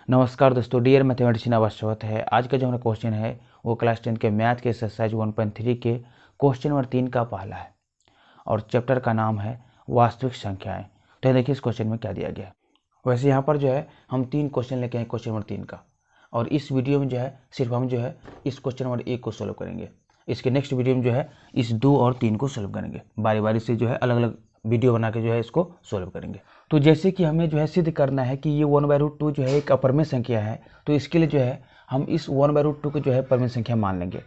नमस्कार दोस्तों, dear mathematician आपका स्वागत है। आज का जो हमारा क्वेश्चन है वो क्लास 10 के मैथ के एक्सरसाइज 1.3 के क्वेश्चन नंबर 3 का पहला है और चैप्टर का नाम है वास्तविक संख्याएं। तो देखिए इस क्वेश्चन में क्या दिया गया है। वैसे यहाँ पर जो है हम 3 क्वेश्चन लेके आए क्वेश्चन नंबर 3 का, और इस वीडियो में जो है सिर्फ हम जो है इस क्वेश्चन नंबर 1 को सोल्व करेंगे। इसके नेक्स्ट वीडियो में जो है इस 2 और 3 को सोल्व करेंगे। बारी बारी से जो है अलग अलग वीडियो बना के जो है इसको सोल्व करेंगे। तो जैसे कि हमें जो है सिद्ध करना है कि ये 1/√2 जो है एक अपरिमेय संख्या है, तो इसके लिए जो है हम इस 1/√2 को जो है परिमेय संख्या मान लेंगे।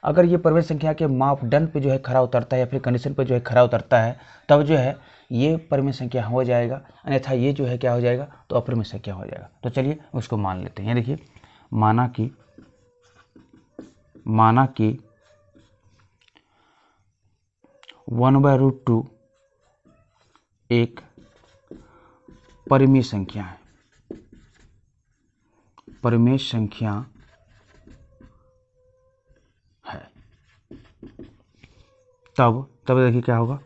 अगर ये परिमेय संख्या के मापदंड पे जो है खरा उतरता है या फिर कंडीशन पे जो है खरा उतरता है, तब जो है ये परिमेय संख्या हो जाएगा, अन्यथा ये जो है क्या हो जाएगा, तो अपरिमेय संख्या हो जाएगा। तो चलिए उसको मान लेते हैं। ये देखिए, माना कि 1/√2 एक परिमेय संख्या है, परिमेय संख्या है। तब देखिए क्या होगा,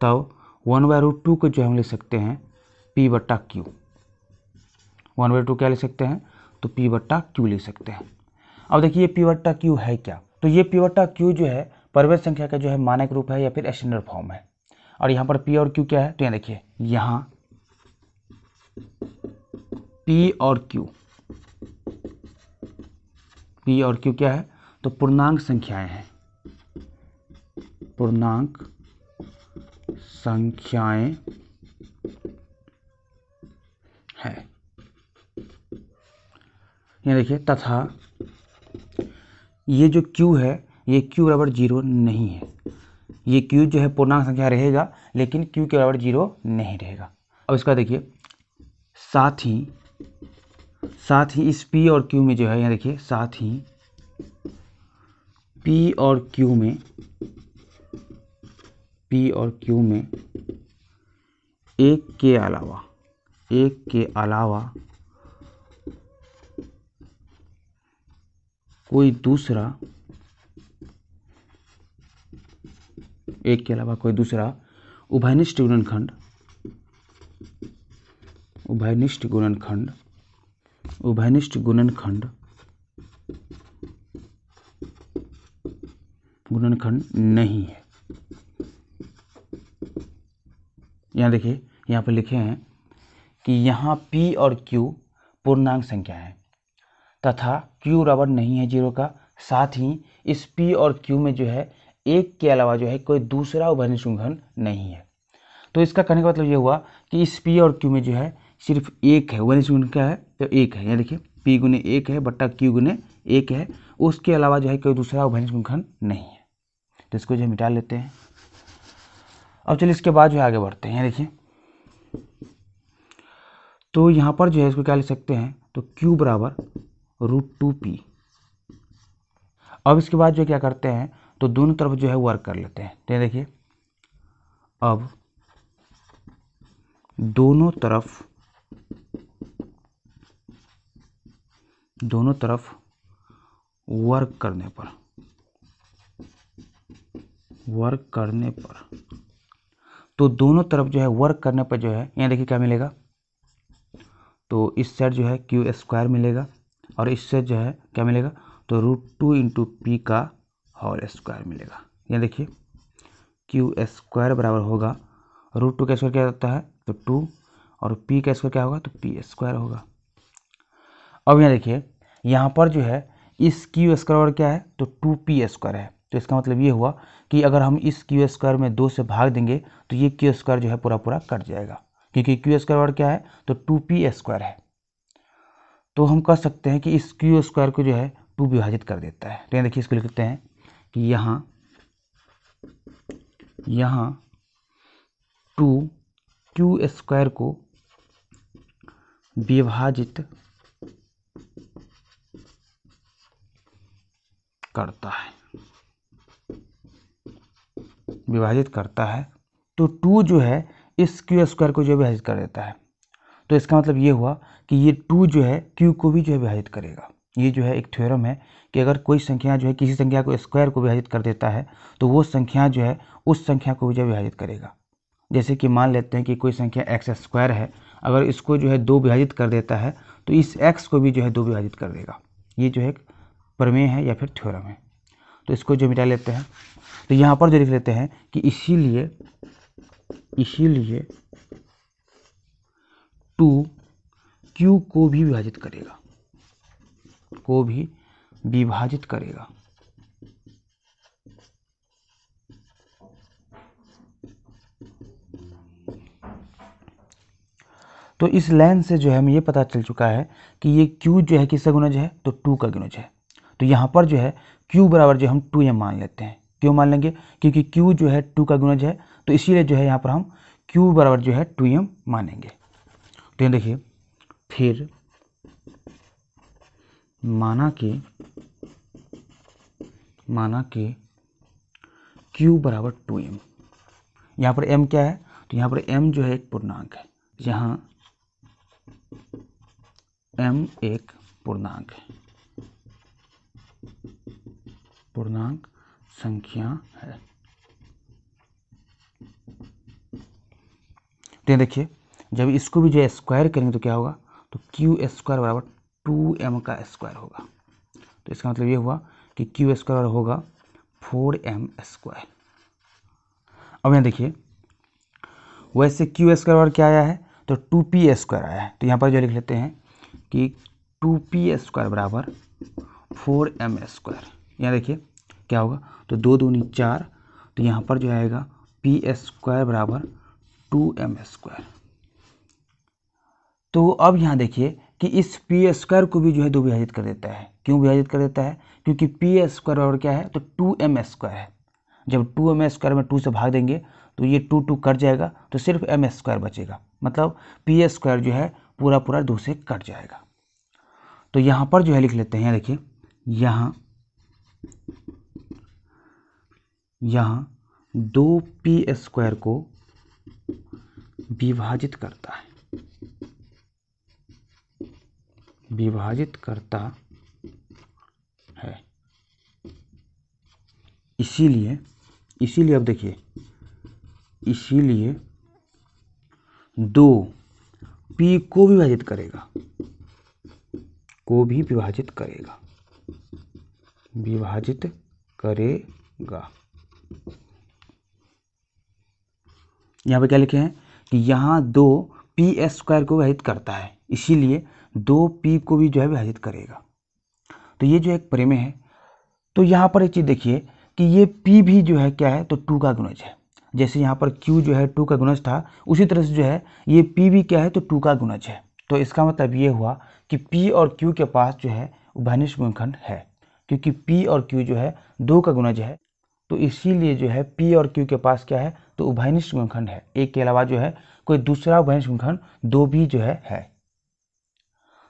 तब 1/√2 को जो हम लिख सकते हैं P/Q। 1/2 क्या लिख सकते हैं, तो P/Q लिख सकते हैं। अब देखिए ये P/Q है क्या, तो ये P/Q जो है परिमेय संख्या का जो है मानक रूप है या फिर स्टैंडर्ड फॉर्म है। और यहाँ पर P और Q क्या है, तो यहाँ देखिए, यहाँ P और Q क्या है, तो पूर्णांक संख्याएं हैं, पूर्णांक संख्याएं है। यहाँ देखिए, तथा ये जो Q है ये Q बराबर 0 नहीं है। ये Q जो है पूर्णांक संख्या रहेगा, लेकिन Q के बराबर 0 नहीं रहेगा। अब इसका देखिए, साथ ही इस P और Q में जो है, यहाँ देखिए, साथ ही P और Q में एक के अलावा कोई दूसरा उभयनिष्ठ गुणनखंड नहीं है। यहाँ देखिए, यहाँ पर लिखे हैं कि यहाँ P और Q पूर्णांक संख्या है तथा Q बराबर नहीं है 0 का। साथ ही इस P और Q में जो है एक के अलावा जो है कोई दूसरा उभयनिष्ठ गुणनखंड नहीं है। तो इसका कहने का मतलब ये हुआ कि इस P और Q में जो है सिर्फ एक है, उभयनिष्ठ गुणनखंड क्या है, तो एक है। यहाँ देखिए, P गुने 1 है बट्टा Q गुने 1 है, उसके अलावा जो है कोई दूसरा उभयनिष्ठ गुणनखंड नहीं है। तो इसको जो मिटा लेते हैं। अब चलिए इसके बाद जो है आगे बढ़ते हैं। यहाँ देखिए, तो यहाँ पर जो है इसको क्या लिख सकते हैं, तो Q बराबर √2P। अब इसके बाद जो क्या करते हैं, तो दोनों तरफ जो है वर्क कर लेते हैं। तो देखिए, अब दोनों तरफ वर्क करने पर तो दोनों तरफ जो है वर्क करने पर जो है, यहाँ देखिए क्या मिलेगा, तो इस साइड जो है Q² मिलेगा और इस साइड जो है क्या मिलेगा, तो √2 × P का होल स्क्वायर मिलेगा। यहाँ देखिए, Q² बराबर होगा √2 का स्क्वायर क्या होता है, तो 2, और P का स्क्वायर क्या होगा, तो P² होगा। अब यहाँ देखिए, यहाँ पर जो है इस Q² क्या है, तो 2P² है। तो इसका मतलब ये हुआ कि अगर हम इस Q² में 2 से भाग देंगे तो ये Q² जो है पूरा कट जाएगा, क्योंकि Q² क्या है, तो 2P² है। तो हम कह सकते हैं कि इस Q² को जो है 2 विभाजित कर देता है। तो यहाँ देखिए, इसको लिखते हैं कि यहाँ 2Q² को विभाजित करता है, तो 2 जो है इस Q² को जो विभाजित कर देता है। तो इसका मतलब ये हुआ कि ये 2 जो है Q को भी जो है विभाजित करेगा। ये जो है एक थ्योरम है कि अगर कोई संख्या जो है किसी संख्या को स्क्वायर को विभाजित कर देता है, तो वो संख्या जो है उस संख्या को भी जो विभाजित करेगा। जैसे कि मान लेते हैं कि कोई संख्या x² है, अगर इसको जो है 2 विभाजित कर देता है तो इस x को भी जो है 2 विभाजित कर देगा। ये जो है एक प्रमेय है या फिर थ्योरम है। तो इसको जो मिटा लेते हैं, तो यहाँ पर जो लिख लेते हैं कि इसीलिए 2q को भी विभाजित करेगा, तो इस लाइन से जो है हमें ये पता चल चुका है कि ये q जो है किसका गुणज है, तो 2 का गुणज है। तो यहाँ पर जो है q बराबर जो हम 2m मान लेते हैं। क्यों मान लेंगे? क्योंकि q जो है 2 का गुणज है, तो इसीलिए जो है यहाँ पर हम q बराबर जो है 2m मानेंगे। तो ये देखिए, फिर माना कि q बराबर 2m। यहाँ पर m क्या है? तो यहाँ पर m जो है एक पूर्णांक है, जहाँ m एक पूर्णांक संख्या है। तो देखिए, जब इसको भी जो है स्क्वायर करेंगे तो क्या होगा, तो q स्क्वायर बराबर 2m का स्क्वायर होगा। तो इसका मतलब ये हुआ कि q स्क्वायर होगा 4m स्क्वायर। अब यहाँ देखिए, वैसे q स्क्वायर बराबर क्या आया है, तो 2p स्क्वायर आया है। तो यहाँ पर जो लिख लेते हैं कि 2p स्क्वायर बराबर 4m स्क्वायर। यहाँ देखिए क्या होगा, तो 2 दूनी 4, तो यहाँ पर जो आएगा p स्क्वायर बराबर 2m स्क्वायर। तो अब यहाँ देखिए कि इस p स्क्वायर को भी जो है 2 विभाजित कर देता है। क्यों विभाजित कर देता है? क्योंकि p स्क्वायर बराबर क्या है, तो 2m स्क्वायर है। जब 2m स्क्वायर में 2 से भाग देंगे तो ये 2 कट जाएगा, तो सिर्फ m स्क्वायर बचेगा। मतलब p स्क्वायर जो है पूरा 2 से कट जाएगा। तो यहाँ पर जो है लिख लेते हैं, यहाँ देखिए, यहाँ 2p स्क्वायर को विभाजित करता है। इसीलिए अब देखिए, इसीलिए 2p को विभाजित करेगा, विभाजित करेगा। यहाँ पे क्या लिखे हैं कि यहाँ 2p स्क्वायर को विभाजित करता है, इसीलिए 2p को भी जो है विभाजित करेगा। तो ये जो एक प्रमेय है। तो यहाँ पर एक चीज़ देखिए कि ये p भी जो है क्या है, तो 2 का गुणज है। जैसे यहाँ पर q जो है 2 का गुणज था, उसी तरह से जो है ये p भी क्या है, तो 2 का गुणज है। तो इसका मतलब ये हुआ कि p और q के पास जो है उभयनिष्ठ गुणनखंड है, क्योंकि p और q जो है 2 का गुणज है। तो इसीलिए जो है p और q के पास क्या है, तो उभयनिष्ठ गुणनखंड है। एक के अलावा जो है कोई दूसरा उभयनिष्ठ गुणनखंड 2 भी जो है।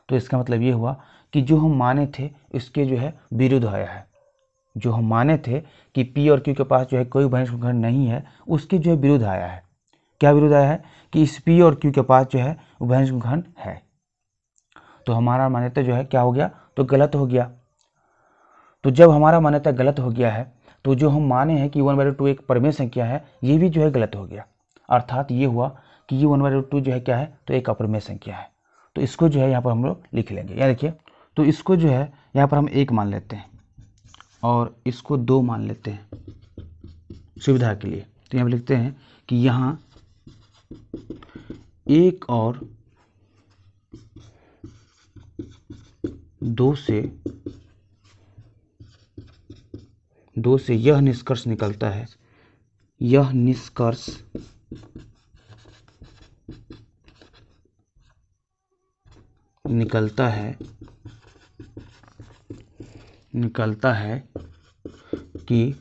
तो इसका मतलब ये हुआ कि जो हम माने थे इसके जो है विरुद्ध आया है। जो हम माने थे कि p और q के पास जो है कोई उभयनिष्ठ गुणनखंड नहीं है, उसके जो है विरुद्ध आया है। क्या विरुद्ध आया है? कि इस p और q के पास जो है उभयनिष्ठ गुणनखंड है। तो हमारा मान्यता जो है क्या हो गया, तो गलत हो गया। तो जब हमारा मान्यता गलत हो गया है, तो जो हम माने हैं कि 1/2 एक प्रमेय संख्या है, ये भी जो है गलत हो गया। अर्थात ये हुआ कि ये 1/2 जो है क्या है, तो एक अप्रमेय संख्या है। तो इसको जो है यहाँ पर हम लोग लिख लेंगे। यहाँ देखिए, तो इसको जो है यहाँ पर हम 1 मान लेते हैं और इसको 2 मान लेते हैं सुविधा के लिए। तो यहाँ पर लिखते हैं कि यहाँ 1 और 2 से यह निष्कर्ष निकलता है, यह निष्कर्ष निकलता है कि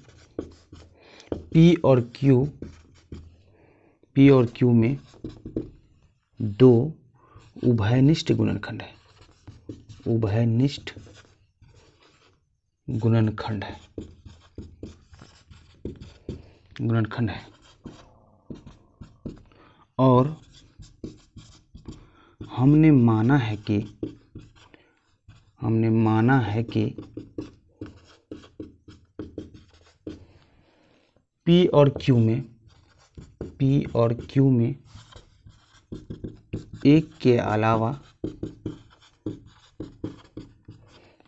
P और Q में 2 उभयनिष्ठ गुणनखंड है, उभयनिष्ठ गुणनखंड है। और हमने माना है कि P और Q में एक के अलावा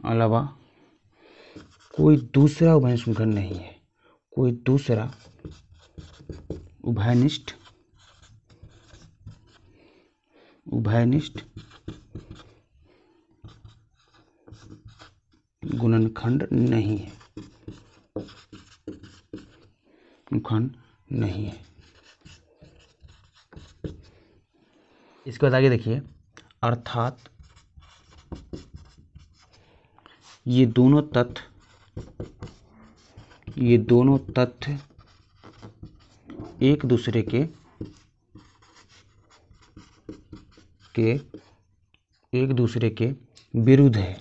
अलावा कोई दूसरा उभयनिष्ठ गुणनखंड नहीं है, कोई दूसरा उभयनिष्ठ गुणनखंड नहीं है, गुणनखंड नहीं है। इसके बाद आगे देखिए, अर्थात ये दोनों तथ्य एक दूसरे के विरुद्ध है,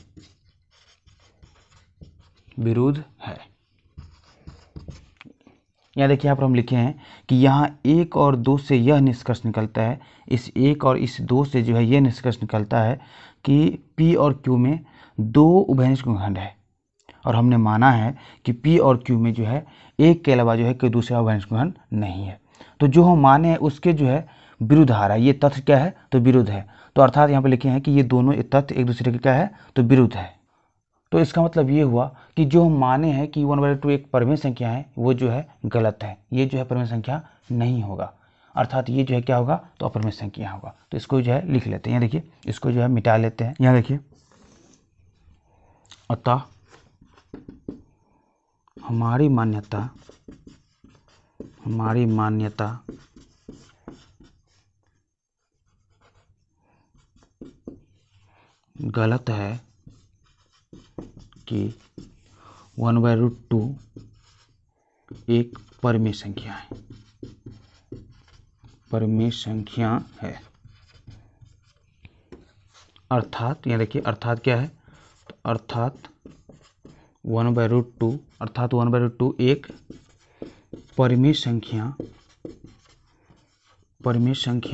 यहाँ देखिए यहाँ पर हम लिखे हैं कि यहाँ 1 और 2 से यह निष्कर्ष निकलता है, इस 1 और इस 2 से जो है यह निष्कर्ष निकलता है कि P और Q में 2 उभयनिष्ठ गुणनखंड है, और हमने माना है कि P और Q में जो है एक के अलावा जो है कोई दूसरा उभयनिष्ठ गुणनखंड नहीं है। तो जो हम माने हैं उसके जो है विरुद्ध आ रहा है, ये तथ्य क्या है तो विरुद्ध है। तो अर्थात यहाँ पे लिखे हैं कि ये दोनों तथ्य एक दूसरे के क्या है तो विरुद्ध है। तो इसका मतलब ये हुआ कि जो हम माने हैं कि 1/2 एक परिमेय संख्या है वो जो है गलत है, ये जो है परिमेय संख्या नहीं होगा, अर्थात ये जो है क्या होगा तो अपरिमेय संख्या होगा। तो इसको जो है लिख लेते हैं, यहाँ देखिए इसको जो है मिटा लेते हैं। यहाँ देखिए, अतः हमारी मान्यता गलत है कि 1/2 एक परिमेय संख्या है, अर्थात यहाँ देखिए अर्थात क्या है तो अर्थात 1/2 एक परिमेय संख्या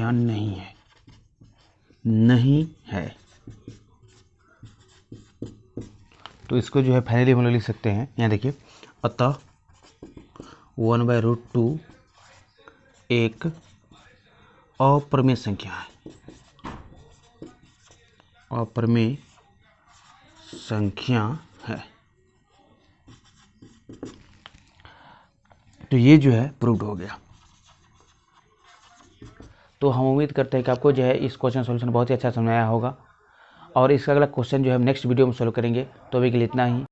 नहीं है। तो इसको जो है फाइनली हम लोग लिख सकते हैं, यहाँ देखिए, अतः 1/2 एक अपरिमेय संख्या है। तो ये जो है प्रूव्ड हो गया। तो हम उम्मीद करते हैं कि आपको जो है इस क्वेश्चन सॉल्यूशन बहुत ही अच्छा समझ आया होगा, और इसका अगला क्वेश्चन जो है हम नेक्स्ट वीडियो में सॉल्व करेंगे। तो अभी के लिए इतना ही।